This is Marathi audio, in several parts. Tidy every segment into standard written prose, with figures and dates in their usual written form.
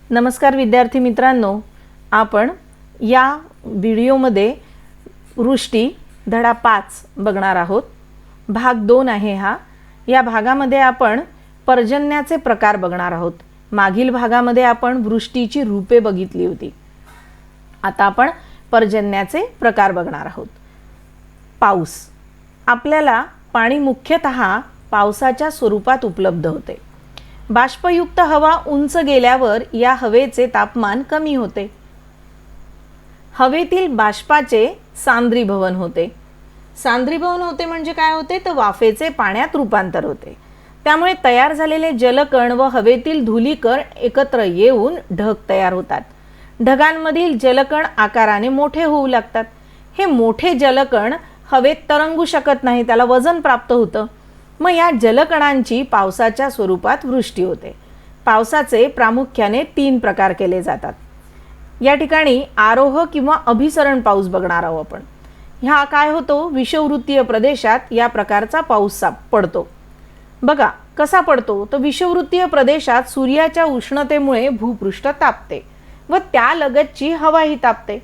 नमस्कार विद्यार्थी मित्रांनो, आपण या व्हिडिओमध्ये वृष्टी धडा 5 बघणार आहोत। भाग 2 आहे हा। या भागामध्ये आपण पर्जन्याचे प्रकार बघणार आहोत। मागील भागामध्ये आपण वृष्टीची रूपे बघितली होती। आता आपण पर्जन्याचे प्रकार बघणार आहोत। पाऊस। आपल्याला पाणी मुख्यतः पावसाच्या स्वरूपात उपलब्ध होते। बाष्पयुक्त हवा उंच गेल्यावर या हवेचे तापमान कमी होते। हवेतील बाष्पाचे सांद्रीभवन होते। सांद्रीभवन होते म्हणजे काय होते, तर वाफेचे पाण्यात रूपांतर होते। त्यामुळे तयार झालेले जलकण व हवेतील धूलिकण एकत्र येऊन ढग तयार होतात। ढगांमधील जलकण आकाराने मोठे होऊ लागतात। हे मोठे जलकण हवेत तरंगू शकत नाही, त्याला वजन प्राप्त होतं। मग या जलकणांची पावसाच्या स्वरूपात वृष्टी होते। पावसाचे प्रामुख्याने 3 प्रकार केले जातात। या ठिकाणी आरोह किंवा अभिसरण पाऊस बघणार आहोत आपण। हा काय होतो, विषुववृत्तीय प्रदेशात या प्रकारचा पाऊस पडतो। बघा कसा पडतो, तर विषुववृत्तीय प्रदेशात सूर्याच्या उष्णतेमुळे भूपृष्ठ तापते व त्यालगतची हवाही तापते।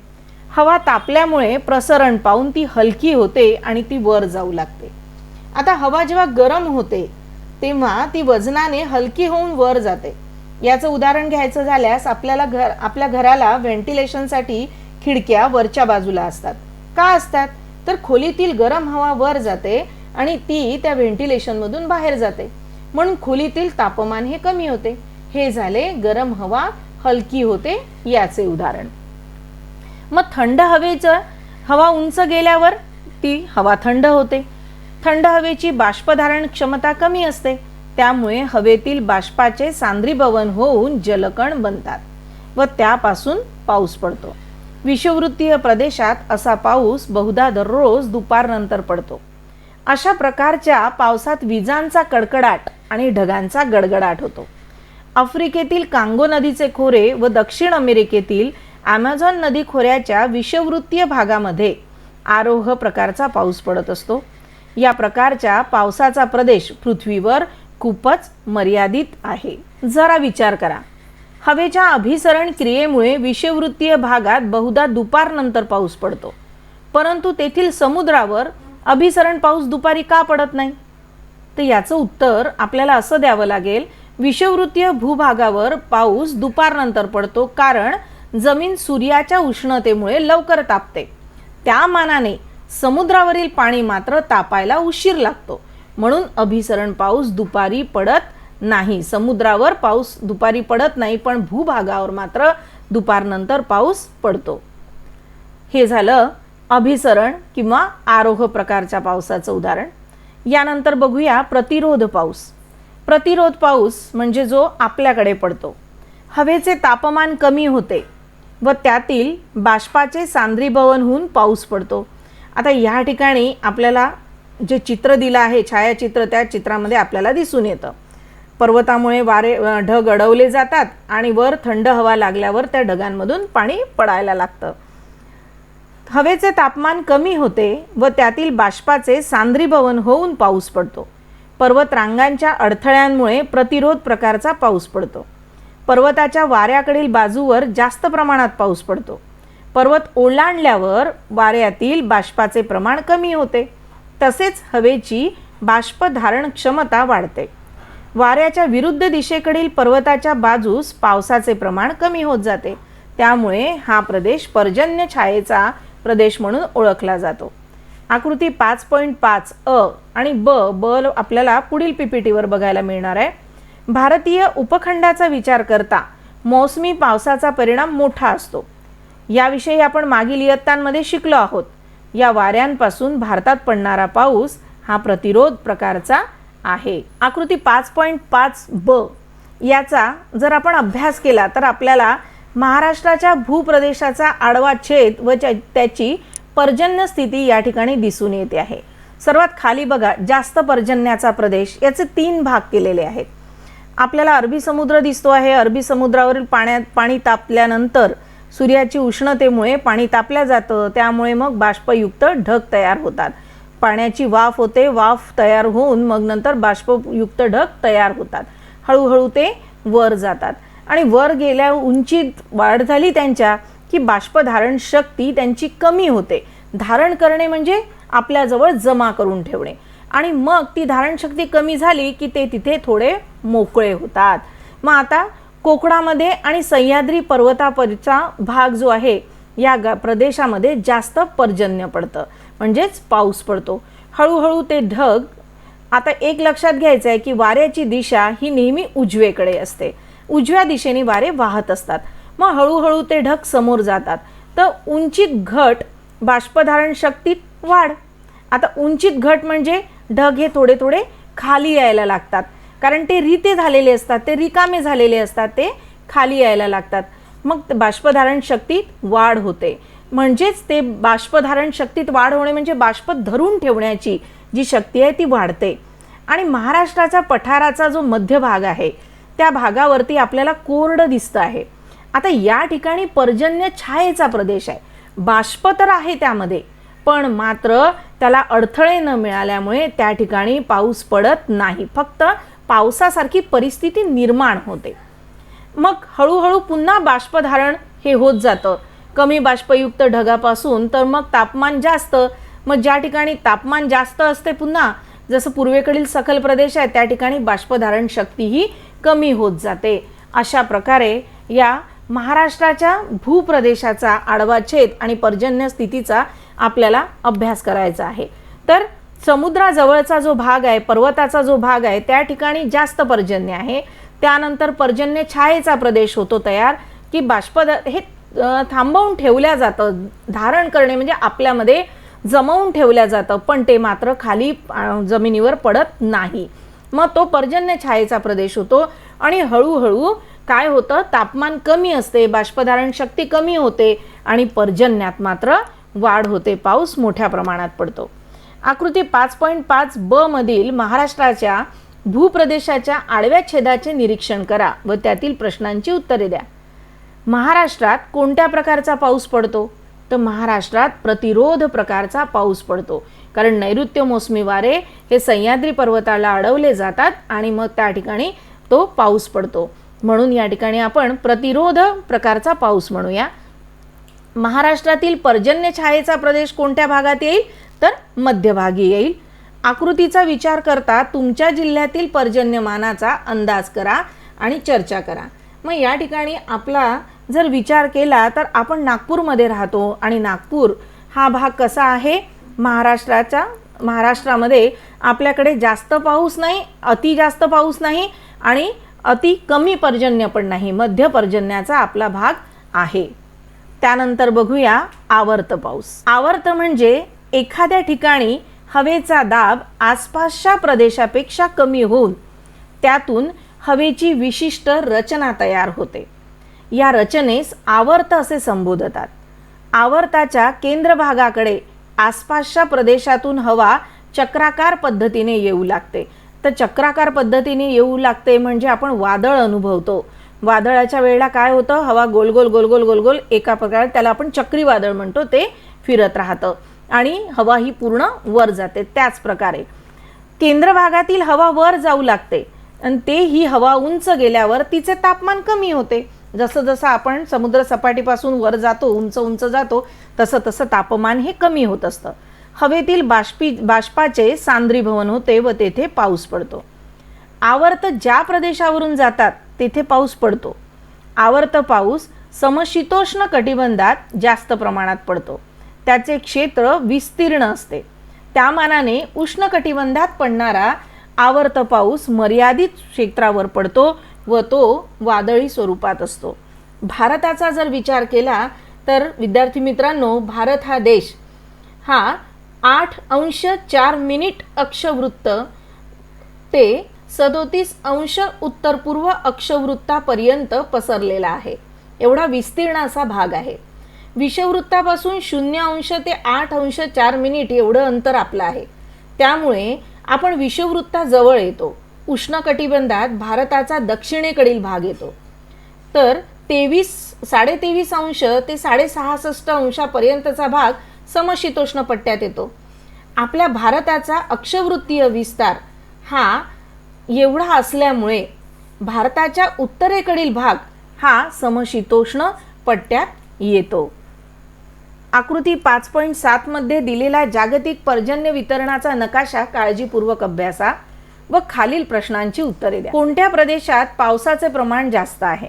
हवा तापल्यामुळे प्रसरण पावून ती हलकी होते आणि ती वर जाऊ लागते। आता हवा जेव्हा गरम होते तेव्हा ती वजनाने हलकी होऊन वर जाते। याचं उदाहरण घ्यायचं झाल्यास आपल्या घराला व्हेंटिलेशनसाठी खिडक्या वरच्या बाजूला असतात। का असतात, तर खोलीतील गरम हवा वर जाते आणि ती त्या व्हेंटिलेशनमधून बाहेर जाते, म्हणून खोलीतील तापमान हे कमी होते। हे झाले गरम हवा हलकी होते याचे उदाहरण। मग थंड हवा उंच गेल्यावर ती हवा थंड होते। थंड हवेची बाष्पधारण क्षमता कमी असते, त्यामुळे हवेतील बाष्पाचे सांद्रीभवन होऊन जलकण बनतात व त्यापासून पाऊस पडतो। विषुववृत्तीय प्रदेशात असा पाऊस बहुधा दररोज दुपारनंतर पडतो। अशा प्रकारच्या पावसात विजांचा कडकडाट आणि ढगांचा गडगडाट होतो। आफ्रिकेतील कांगो नदीचे खोरे व दक्षिण अमेरिकेतील ॲमेझॉन नदी खोऱ्याच्या विषुववृत्तीय भागामध्ये आरोह प्रकारचा पाऊस पडत असतो। या प्रकारच्या पावसाचा प्रदेश पृथ्वीवर खूपच मर्यादित आहे। जरा विचार करा, हवेच्या अभिसरण क्रियेमुळे विषुववृत्तीय भागात बहुधा दुपारनंतर पाऊस पडतो, परंतु तेथील समुद्रावर अभिसरण पाऊस दुपारी का पडत नाही? तर याचं उत्तर आपल्याला असं द्यावं लागेल, विषुववृत्तीय भूभागावर पाऊस दुपारनंतर पडतो कारण जमीन सूर्याच्या उष्णतेमुळे लवकर तापते। त्या मानाने समुद्रावरील पाणी मात्र तापायला उशीर लागतो, म्हणून अभिसरण पाऊस दुपारी पडत नाही। समुद्रावर पाऊस दुपारी पडत नाही, पण भूभागावर मात्र दुपारनंतर पाऊस पडतो। हे झालं अभिसरण किंवा आरोह प्रकारच्या पावसाचं उदाहरण। यानंतर बघूया प्रतिरोध पाऊस। प्रतिरोध पाऊस म्हणजे जो आपल्याकडे पडतो। हवेचे तापमान कमी होते व त्यातील बाष्पाचे सांद्रीभवन होऊन पाऊस पडतो। आता या ठिकाणी आपल्याला जे चित्र दिलं आहे, छायाचित्र, त्या चित्रामध्ये आपल्याला दिसून येतं पर्वतामुळे ढग अडवले जातात आणि वर थंड हवा लागल्यावर त्या ढगांमधून पाणी पडायला लागतं। हवेचे तापमान कमी होते व त्यातील बाष्पाचे सांद्रीभवन होऊन पाऊस पडतो। पर्वत रांगांच्या अडथळ्यांमुळे प्रतिरोध प्रकारचा पाऊस पडतो। पर्वताच्या वाऱ्याकडील बाजूवर जास्त प्रमाणात पाऊस पडतो। पर्वत ओलांडल्यावर वाऱ्यातील बाष्पाचे प्रमाण कमी होते, तसेच हवेची बाष्पधारण क्षमता वाढते। वाऱ्याच्या विरुद्ध दिशेकडील पर्वताच्या बाजूस पावसाचे प्रमाण कमी होत जाते, त्यामुळे हा प्रदेश पर्जन्य छायेचा प्रदेश म्हणून ओळखला जातो। आकृती 5.5 अ आणि ब आपल्याला पुढील पीपीटीवर बघायला मिळणार आहे। भारतीय उपखंडाचा विचार करता मोसमी पावसाचा परिणाम मोठा असतो। याविषयी आपण मागील इयत्तांमध्ये शिकलो आहोत। या वाऱ्यांपासून भारतात पडणारा पाऊस हा प्रतिरोध प्रकारचा आहे। आकृती 5.5 ब याचा जर आपण अभ्यास केला तर आपल्याला महाराष्ट्राच्या भूप्रदेशाचा आडवा छेद व त्याची पर्जन्य स्थिती या ठिकाणी दिसून येते आहे। सर्वात खाली बघा, जास्त पर्जन्याचा प्रदेश, याचे 3 भाग केलेले आहेत। आपल्याला अरबी समुद्र दिसतो आहे। अरबी समुद्रावरील पाणी तापल्यानंतर सूर्याची उष्णतेमुळे पाणी तापल्या जातं, त्यामुळे मग बाष्पयुक्त ढग तयार होतात। पाण्याची वाफ होते, वाफ तयार होऊन मग नंतर बाष्पयुक्त ढग तयार होतात। हळूहळू ते वर जातात आणि वर गेल्या उंचीत वाढ झाली त्यांच्या की बाष्पधारण शक्ती त्यांची कमी होते. धारण करणे म्हणजे आपल्याजवळ जमा करून ठेवणे, आणि मग ती धारणशक्ती कमी झाली की ते तिथे थोडे मोकळे होतात. मग आता कोकणामध्ये आणि सह्याद्री पर्वतापरचा भाग जो आहे या प्रदेशामध्ये जास्त पर्जन्य पडतं, म्हणजेच पाऊस पडतो. हळूहळू ते ढग, आता एक लक्षात घ्यायचं आहे की वाऱ्याची दिशा ही नेहमी उजवेकडे असते, उजव्या दिशेने वारे वाहत असतात. मग हळूहळू ते ढग समोर जातात, तर उंचीत घट, बाष्पधारण शक्तीत वाढ. आता उंचीत घट म्हणजे ढग हे थोडे थोडे खाली यायला लागतात, कारण ते रिते झालेले असतात, ते रिकामे झालेले असतात, ते खाली यायला लागतात. मग बाष्पधारण शक्तीत वाढ होते, म्हणजेच ते बाष्पधारण शक्तीत वाढ होणे म्हणजे बाष्प धरून ठेवण्याची जी शक्ती आहे ती वाढते. आणि महाराष्ट्राच्या पठाराचा जो मध्य भाग आहे त्या भागावरती आपल्याला कोरडं दिसतं आहे. आता या ठिकाणी पर्जन्य छायेचा प्रदेश आहे, बाष्प तर आहे त्यामध्ये, पण मात्र त्याला अडथळे न मिळाल्यामुळे त्या ठिकाणी पाऊस पडत नाही, फक्त पावसासारखी परिस्थिती निर्माण होते. मग हळूहळू पुन्हा बाष्पधारण हे होत जातं, कमी बाष्पयुक्त ढगापासून तर मग तापमान जास्त. मग ज्या ठिकाणी तापमान जास्त असते, पुन्हा जसं पूर्वेकडील सखल प्रदेश आहे त्या ठिकाणी बाष्पधारण शक्ती ही कमी होत जाते. अशा प्रकारे या महाराष्ट्राच्या भूप्रदेशाचा आडवा छेद आणि पर्जन्य स्थितीचा आपल्याला अभ्यास करायचा आहे. तर समुद्राजवळचा जो भाग आहे, पर्वताचा जो भाग आहे त्या ठिकाणी जास्त पर्जन्य आहे. त्यानंतर पर्जन्य छायेचा प्रदेश होतो तयार, की बाष्प हे थांबवून ठेवल्या जातं, धारण करणे म्हणजे आपल्यामध्ये जमवून ठेवल्या जातं, पण ते मात्र खाली जमिनीवर पडत नाही. मग तो पर्जन्य छायेचा प्रदेश होतो. आणि हळूहळू काय होतं, तापमान कमी असते, बाष्पधारण शक्ती कमी होते आणि पर्जन्यात मात्र वाढ होते, पाऊस मोठ्या प्रमाणात पडतो. आकृती 5.5 ब मधील महाराष्ट्राच्या भूप्रदेशाच्या आडव्या छेदाचे निरीक्षण करा व त्यातील प्रश्नांची उत्तरे द्या. महाराष्ट्रात कोणत्या प्रकारचा पाऊस पडतो? तर महाराष्ट्रात प्रतिरोध प्रकारचा पाऊस पडतो, कारण नैऋत्य मोसमी वारे हे सह्याद्री पर्वताला अडवले जातात आणि मग त्या ठिकाणी तो पाऊस पडतो. म्हणून या ठिकाणी आपण प्रतिरोध प्रकारचा पाऊस म्हणूया. महाराष्ट्रातील पर्जन्य छायेचा प्रदेश कोणत्या भागात येईल? तर मध्यभागी येईल. आकृतीचा विचार करता तुमच्या जिल्ह्यातील पर्जन्यमानाचा अंदाज करा आणि चर्चा करा. मग या ठिकाणी आपला जर विचार केला तर आपण नागपूरमध्ये राहतो आणि नागपूर हा भाग कसा आहे, महाराष्ट्रामध्ये आपल्याकडे जास्त पाऊस नाही, अति जास्त पाऊस नाही आणि अति कमी पर्जन्य पण नाही, मध्य पर्जन्याचा आपला भाग आहे. त्यानंतर बघूया आवर्त पाऊस. आवर्त म्हणजे एखाद्या ठिकाणी हवेचा दाब आसपासच्या प्रदेशापेक्षा कमी होऊन त्यातून हवेची विशिष्ट रचना तयार होते. या रचनेस आवर्त असे संबोधतात. आवर्ताच्या केंद्रभागाकडे आसपासच्या प्रदेशातून हवा चक्राकार पद्धतीने येऊ लागते. तर चक्राकार पद्धतीने येऊ लागते म्हणजे आपण वादळ अनुभवतो. वादळाच्या वेळेला काय होतं, हवा गोल गोल गोल गोल गोल गोल एका प्रकारे, त्याला आपण चक्रीवादळ म्हणतो, ते फिरत राहतं आणि हवा ही पूर्ण वर जाते. त्याच प्रकारे केंद्रभागातील हवा वर जाऊ लागते आणि ते ही हवा उंच गेल्यावर तिचे तापमान कमी होते. जसं जसं आपण समुद्र सपाटीपासून वर जातो, उंच उंच जातो, तसं तसं तापमान हे कमी होत असतं. हवेतील बाष्पाचे सांद्रीभवन होते व तेथे पाऊस पडतो. आवर्त ज्या प्रदेशावरून जातात तेथे पाऊस पडतो. आवर्त पाऊस समशीतोष्ण कटिबंधात जास्त प्रमाणात पडतो. त्याचे क्षेत्र विस्तीर्ण असते. त्या मानाने उष्ण कटिबंधात पडणारा आवर्त पाऊस मर्यादित क्षेत्रावर पडतो व तो वादळी स्वरूपात असतो. भारताचा जर विचार केला तर विद्यार्थी मित्रांनो, भारत हा देश हा 8°4' अक्षवृत्त ते 37° उत्तर पूर्व अक्षवृत्तापर्यंत पसरलेला आहे. एवढा विस्तीर्ण असा भाग आहे. विषुववृत्तापासून 0° ते 8°4' एवढं अंतर आपलं आहे. त्यामुळे आपण विषुववृत्ताजवळ येतो. उष्ण कटिबंधात भारताचा दक्षिणेकडील भाग येतो. तर 23.5 ते 66.5 पर्यंतचा भाग समशीतोष्ण पट्ट्यात येतो. आपल्या भारताचा अक्षवृत्तीय विस्तार हा एवढा असल्यामुळे भारताच्या उत्तरेकडील भाग हा समशीतोष्ण पट्ट्यात येतो. आकृती 5.7 मध्ये दिलेला जागतिक पर्जन्य वितरणाचा नकाशा काळजीपूर्वक अभ्यासा व खालील प्रश्नांची उत्तरे द्या. कोणत्या प्रदेशात पावसाचे प्रमाण जास्त आहे?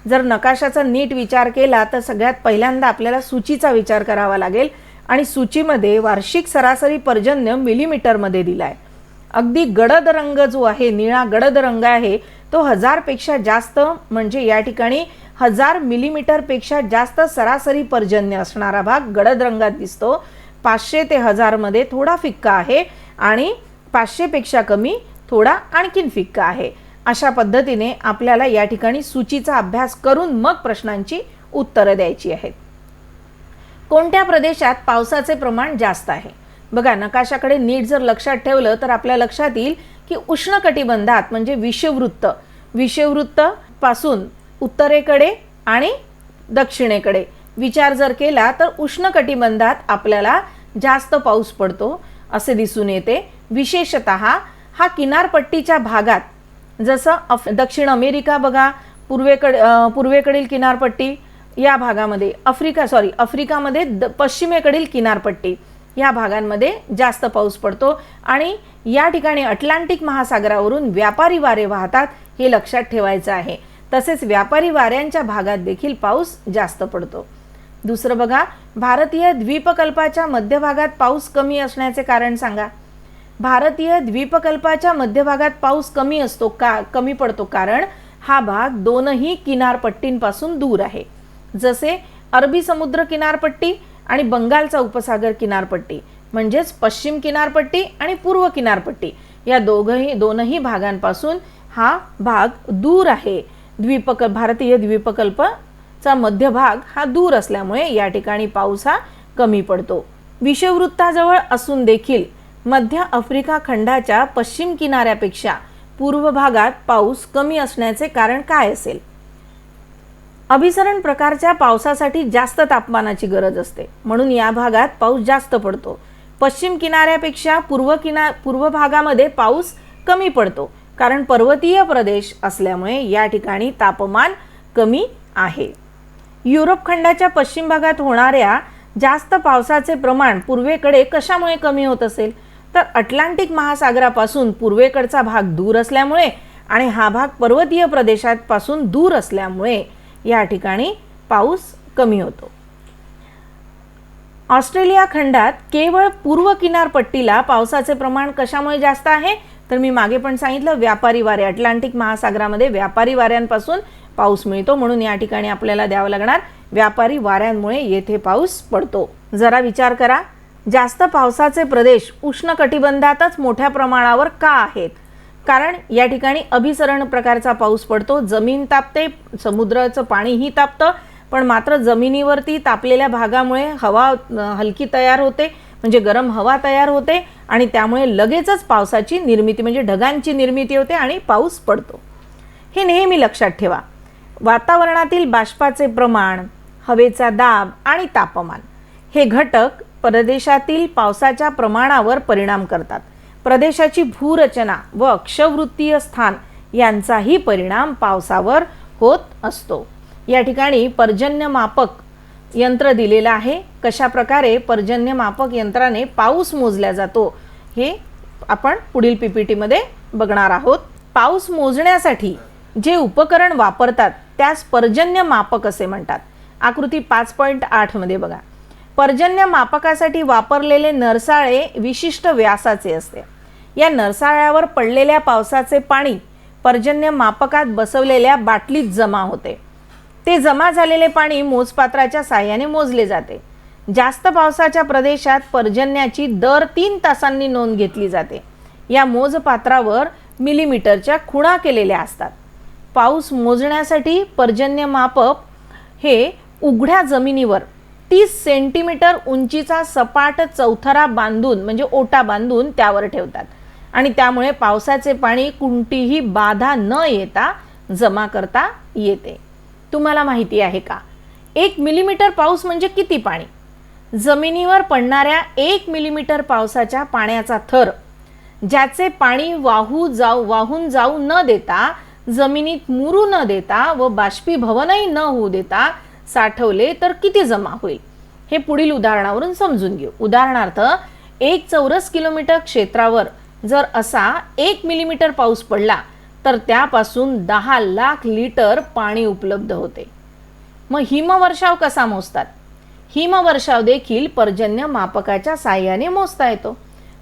जर नकाशाचा नीट विचार केला तर सगळ्यात पहिल्यांदा आपल्याला सूचीचा विचार करावा लागेल आणि सूचीमध्ये वार्षिक सरासरी पर्जन्य मिलीमीटरमध्ये दिलाय. अगदी गडद रंग जो आहे, निळा गडद रंग आहे, तो 1000 पेक्षा जास्त म्हणजे या ठिकाणी 1000 मिलीमीटर पेक्षा जास्त सरासरी पर्जन्य असणारा भाग गडद रंगात दिसतो. 500 ते 1000 मध्ये थोडा फिक्का आहे आणि 500 पेक्षा कमी थोडा आणखीन फिक्का आहे. अशा पद्धतीने आपल्याला या ठिकाणी सूचीचा अभ्यास करून मग प्रश्नांची उत्तरं द्यायची आहेत. कोणत्या प्रदेशात पावसाचे प्रमाण जास्त आहे? बघा, नकाशाकडे नीट जर लक्षात ठेवलं तर आपल्या लक्षात येईल की उष्णकटिबंधात म्हणजे विषुववृत्त पासून उत्तरेकडे आणि दक्षिणेकडे विचार जर केला तर उष्णकटिबंधात आपल्याला जास्त पाऊस पडतो असे दिसून येते. विशेषतः हा किनारपट्टीच्या भागात, जसं दक्षिण अमेरिका बघा, पूर्वेकडील किनारपट्टी या भागामध्ये, आफ्रिकामध्ये पश्चिमेकडील किनारपट्टी या भागांमध्ये जास्त पाऊस पडतो आणि या ठिकाणी अटलांटिक महासागरावरून व्यापारी वारे वाहतात, हे लक्षात ठेवायचं आहे. तसेच व्यापारी वाऱ्यांच्या भागात देखील पाऊस जास्त पडतो. दुसरं बघा, भारतीय द्वीपकल्पाच्या मध्यभागात पाऊस कमी असण्याचे कारण सांगा. भारतीय द्वीपकल्पाच्या मध्यभागात पाऊस कमी पडतो कारण हा भाग दोनही किनारपट्टींपासून दूर आहे. जसे अरबी समुद्र किनारपट्टी आणि बंगालचा उपसागर किनारपट्टी, म्हणजेच पश्चिम किनारपट्टी आणि पूर्व किनारपट्टी या दोनही भागांपासून हा भाग दूर आहे. भारतीय द्वीपकल्पाचा मध्यभाग हा दूर असल्यामुळे या ठिकाणी पाऊस हा कमी पडतो. विषुववृत्ताजवळ असून देखील मध्य आफ्रिका खंडाच्या पश्चिम किनाऱ्यापेक्षा पूर्व भागात पाऊस कमी असण्याचे कारण काय असेल? अभिसरण प्रकारच्या पावसासाठी जास्त तापमानाची गरज असते, म्हणून या भागात पाऊस जास्त पडतो. पश्चिम किनाऱ्यापेक्षा पूर्व भागामध्ये पाऊस कमी पडतो कारण पर्वतीय प्रदेश असल्यामुळे या ठिकाणी तापमान कमी आहे. युरोप खंडाच्या पश्चिम भागात होणाऱ्या जास्त पावसाचे प्रमाण पूर्वेकडे कशामुळे कमी होत असेल? तर अटलांटिक महासागरापासून पूर्वेकडचा भाग दूर असल्यामुळे आणि हा भाग पर्वतीय प्रदेशापासून दूर असल्यामुळे या ठिकाणी पाऊस कमी होतो. ऑस्ट्रेलिया खंडात केवळ पूर्व किनारपट्टीला पावसाचे प्रमाण कशामुळे जास्त आहे? तर मी मागे पण सांगितलं, व्यापारी वारे, अटलांटिक महासागरामध्ये व्यापारी वाऱ्यांपासून पाऊस मिळतो, म्हणून या ठिकाणी आपल्याला द्यावं लागणार व्यापारी वाऱ्यांमुळे येथे पाऊस पडतो. जरा विचार करा, जास्त पावसाचे प्रदेश उष्णकटिबंधातच मोठ्या प्रमाणावर का आहेत? कारण या ठिकाणी अभिसरण प्रकारचा पाऊस पडतो, जमीन तापते, समुद्राचं पाणीही तापतं, पण मात्र जमिनीवरती तापलेल्या भागामुळे हवा हलकी तयार होते, म्हणजे गरम हवा तयार होते आणि त्यामुळे लगेचच पावसाची निर्मिती म्हणजे ढगांची निर्मिती होते आणि पाऊस पडतो. हे नेहमी लक्षात ठेवा. वातावरणातील बाष्पाचे प्रमाण, हवेचा दाब आणि तापमान हे घटक प्रदेशातील पावसाच्या प्रमाणावर परिणाम करतात. प्रदेशाची भूरचना व अक्षवृत्तीय स्थान यांचाही परिणाम पावसावर होत असतो. या ठिकाणी पर्जन्यमापक यंत्र दिलेलं आहे. कशा प्रकारे पर्जन्यमापक यंत्राने पाऊस मोजला जातो हे आपण पुढील पीपीटी मध्ये बघणार आहोत. पाऊस मोजण्यासाठी जे उपकरण वापरतात त्यास पर्जन्यमापक असे म्हणतात. आकृती 5.8 मध्ये बघा, पर्जन्यमापकासाठी वापरलेले नरसाळे विशिष्ट व्यासाचे असते. या नरसाळ्यावर पडलेल्या पावसाचे पाणी पर्जन्यमापकात बसवलेल्या बाटलीत जमा होते. ते जमा झालेले पाणी मोजपात्राच्या साहाय्याने मोजले जाते. जास्त पावसाच्या प्रदेशात पर्जन्याची दर 3 तासांनी नोंद घेतली जाते. या मोजपात्रावर मिलीमीटरच्या खुणा केलेल्या असतात. पाऊस मोजण्यासाठी पर्जन्यमापक हे उघड्या जमिनीवर 30 सेंटीमीटर उंचीचा सपाट चौथरा बांधून म्हणजे ओटा बांधून त्यावर ठेवतात आणि त्यामुळे पावसाचे पाणी कोणतीही बाधा न येता जमा करता येते. तुम्हाला माहिती आहे का, 1 मिलीमीटर पाऊस म्हणजे किती पाणी? जमिनीवर पडणाऱ्या 1 मिलीमीटर पावसाच्या पाण्याचा थर ज्याचे पाणी वाहून जाऊ न देता जमिनीत मुरू न देता व बाष्पीभवनही न होऊ देता साठवले तर किती जमा होईल, हे पुढील उदाहरणावरून समजून घेऊ. उदाहरणार्थ, 1 चौरस किलोमीटर क्षेत्रावर जर असा 1 मिलीमीटर पाऊस पडला तर त्यापासून 10 लाख लिटर पाणी उपलब्ध होते. मग हिमवर्षाव कसा मोजतात? हिमवर्षाव देखील पर्जन्य मापकाच्या साहाय्याने मोजता येतो.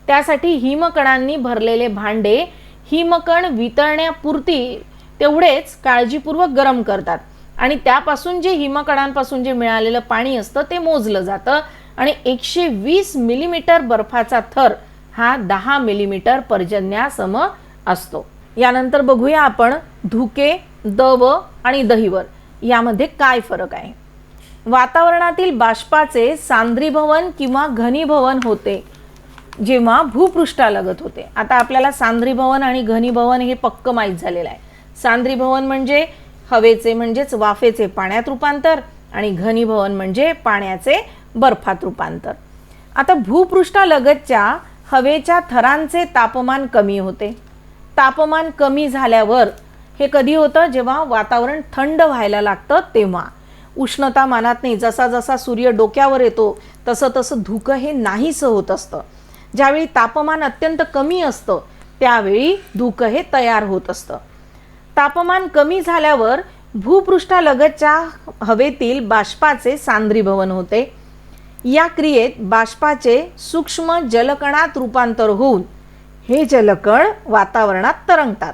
त्यासाठी हिमकणांनी भरलेले भांडे हिमकण वितळण्यापुरती तेवढेच काळजीपूर्वक गरम करतात आणि त्यापासून जे हिमकणांपासून जे मिळालेलं पाणी असतं ते मोजलं जातं आणि 120 मिलीमीटर बर्फाचा थर हा 10 मिलीमीटर पर्जन्यासम असतो. यानंतर बघूया आपण धुके, दव आणि दहिवर यामध्ये काय फरक आहे. वातावरणातील बाष्पाचे सांद्रीभवन किंवा घनीभवन होते जेव्हा भूपृष्ठालगत होते. आता आपल्याला सांद्रीभवन आणि घनीभवन हे पक्क माहीत झालेलं आहे. सांद्रीभवन म्हणजे हवेचे म्हणजेच वाफेचे पाण्यात रूपांतर आणि घनीभवन म्हणजे पाण्याचे बर्फात रूपांतर. आता भूपृष्ठालगतच्या हवेच्या थरांचे तापमान कमी होते. तापमान कमी झाल्यावर हे कधी होतं? जेव्हा वातावरण थंड व्हायला लागतं तेव्हा. उष्णतामानात नाही, जसा जसा सूर्य डोक्यावर येतो तसं तसं धुकं हे नाहीसं होत असतं. ज्यावेळी तापमान अत्यंत कमी असतं त्यावेळी धुकं हे तयार होत असतं. तापमान कमी झाल्यावर भूपृष्ठालगतच्या हवेतील बाष्पाचे सांद्रीभवन होते. या क्रियेत बाष्पाचे सूक्ष्म जलकणात रूपांतर होऊन हे जलकण वातावरणात तरंगतात.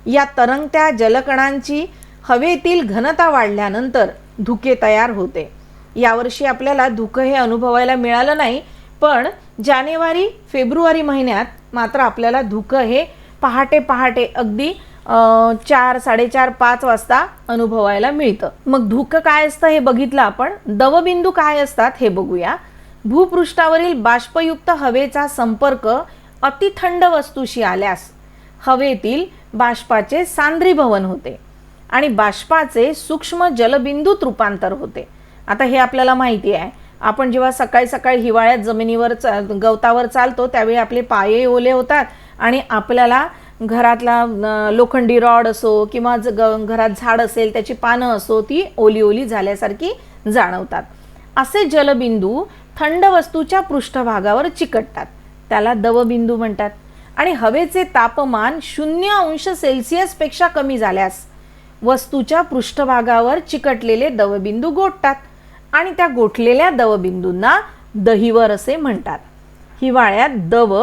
या तरंगत्या जलकणांची हवेतील घनता वाढल्यानंतर धुके तयार होते. यावर्षी आपल्याला धुकं हे अनुभवायला मिळालं नाही, पण जानेवारी फेब्रुवारी महिन्यात मात्र आपल्याला धुकं हे पहाटे पहाटे अगदी 4, 4:30, 5 वाजता अनुभवायला मिळतं. मग धुकं काय असतं हे बघितलं आपण. दवबिंदू काय असतात हे बघूया. भूपृष्ठावरील बाष्पयुक्त हवेचा संपर्क अतिथंड वस्तूशी आल्यास हवेतील बाष्पाचे सांद्रीभवन होते आणि बाष्पाचे सूक्ष्म जलबिंदूत रूपांतर होते. आता हे आपल्याला माहिती आहे. आपण जेव्हा सकाळी सकाळी हिवाळ्यात जमिनीवर गवतावर चालतो त्यावेळी आपले पाय ओले होतात आणि आपल्याला घरातला लोखंडी रॉड असो किंवा घरात झाड असेल त्याची पानं असो ती ओली ओली झाल्यासारखी जाणवतात. असे जलबिंदू थंड वस्तूच्या पृष्ठभागावर चिकटतात, त्याला दवबिंदू म्हणतात. आणि हवेचे तापमान 0° पेक्षा कमी झाल्यास वस्तूच्या पृष्ठभागावर चिकटलेले दवबिंदू गोठतात आणि त्या गोठलेल्या दवबिंदूंना दहिवर असे म्हणतात. हिवाळ्यात दव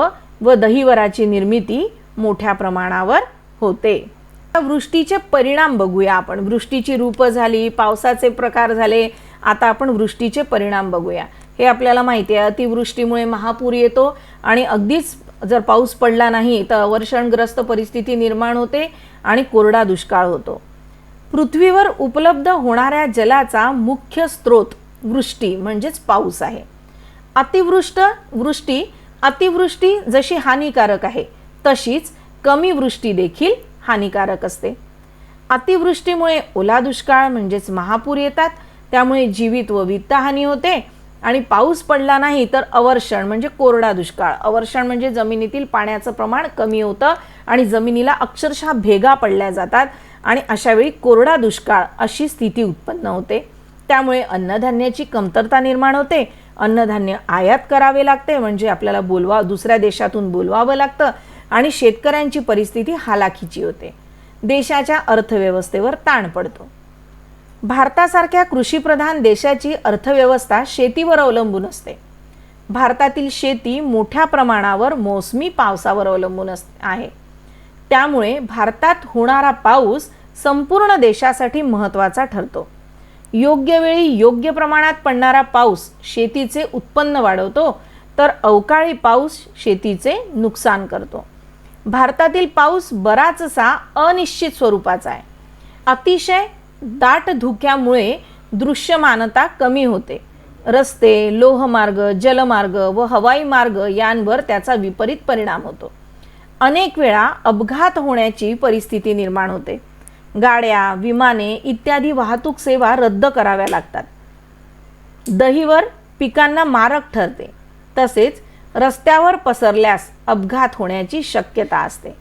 व दहिवराची निर्मिती मोठ्या प्रमाणावर होते. वृष्टीचे परिणाम बघूया आपण. वृष्टीची रूपं झाली, पावसाचे प्रकार झाले, आता आपण वृष्टीचे परिणाम बघूया. हे आपल्याला माहिती आहे, अतिवृष्टीमुळे महापूर येतो आणि अगदीच जर पाऊस पडला नाही तर अवर्षणग्रस्त परिस्थिती निर्माण होते आणि कोरडा दुष्काळ होतो. पृथ्वीवर उपलब्ध होणाऱ्या जलाचा मुख्य स्रोत वृष्टी म्हणजेच पाऊस आहे. अतिवृष्टी जशी हानिकारक आहे तशीच कमी वृष्टी देखील हानिकारक असते. अतिवृष्टीमुळे ओला दुष्काळ म्हणजेच महापूर येतात, त्यामुळे जीवित व वित्तहानी होते. आणि पाऊस पडला नाही तर अवर्षण म्हणजे कोरडा दुष्काळ. अवर्षण म्हणजे जमिनीतील पाण्याचं प्रमाण कमी होतं आणि जमिनीला अक्षरशः भेगा पडल्या जातात आणि अशावेळी कोरडा दुष्काळ अशी स्थिती उत्पन्न होते. त्यामुळे अन्नधान्याची कमतरता निर्माण होते. अन्नधान्य आयात करावे लागते म्हणजे आपल्याला दुसऱ्या देशातून बोलवावं लागतं आणि शेतकऱ्यांची परिस्थिती हालाखीची होते. देशाच्या अर्थव्यवस्थेवर ताण पडतो. भारतासारख्या कृषीप्रधान देशाची अर्थव्यवस्था शेतीवर अवलंबून असते. भारतातील शेती मोठ्या प्रमाणावर मोसमी पावसावर अवलंबून आहे. त्यामुळे भारतात होणारा पाऊस संपूर्ण देशासाठी महत्त्वाचा ठरतो. योग्य वेळी योग्य प्रमाणात पडणारा पाऊस शेतीचे उत्पन्न वाढवतो तर अवकाळी पाऊस शेतीचे नुकसान करतो. भारतातील पाऊस बराचसा अनिश्चित स्वरूपाचा आहे. अतिशय दाट धुक्यामुळे दृश्यमानता कमी होते. रस्ते, लोहमार्ग, जलमार्ग व हवाई मार्ग यांवर त्याचा विपरीत परिणाम होतो. अनेक वेळा अपघात होण्याची परिस्थिती निर्माण होते. गाड्या, विमाने इत्यादी वाहतूक सेवा रद्द कराव्या लागतात. दहिवर पिकांना मारक ठरते. तसेच रस्त्यावर पसरल्यास अपघात होण्याची शक्यता असते.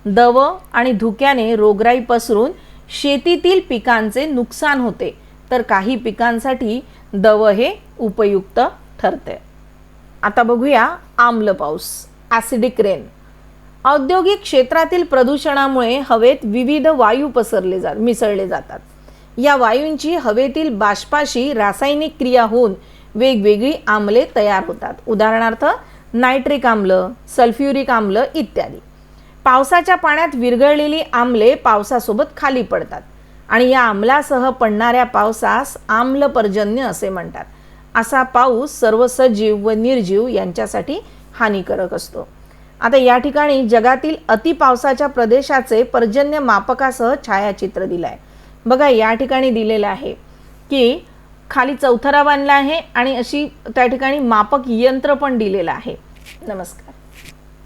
दव आणि धुक्याने रोगराई पसरून शेतीतील पिकांचे नुकसान होते, तर काही पिकांसाठी दव हे उपयुक्त ठरते. आता बघूया आम्ल पाऊस, ॲसिडिक रेन. औद्योगिक क्षेत्रातील प्रदूषणामुळे हवेत विविध वायू मिसळले जातात. या वायूंची हवेतील बाष्पाशी रासायनिक क्रिया होऊन वेगवेगळी आम्ले तयार होतात. उदाहरणार्थ नायट्रिक आम्ल, सल्फ्युरिक आम्ल इत्यादी. पावसाच्या पाण्यात विरघळलेली आम्ले पावसासोबत खाली पडतात आणि या आम्लासह पडणाऱ्या पावसास आम्लपर्जन्य असे म्हणतात. असा पाऊस सर्व सजीव व निर्जीव यांच्यासाठी हानिकारक असतो. आता या ठिकाणी जगातील अतिपावसाच्या प्रदेशाचे पर्जन्य मापकासह छायाचित्र दिलं आहे. बघा या ठिकाणी दिलेलं आहे की खाली चौथरा बांधला आहे आणि अशी त्या ठिकाणी मापक यंत्र पण दिलेलं आहे. नमस्कार.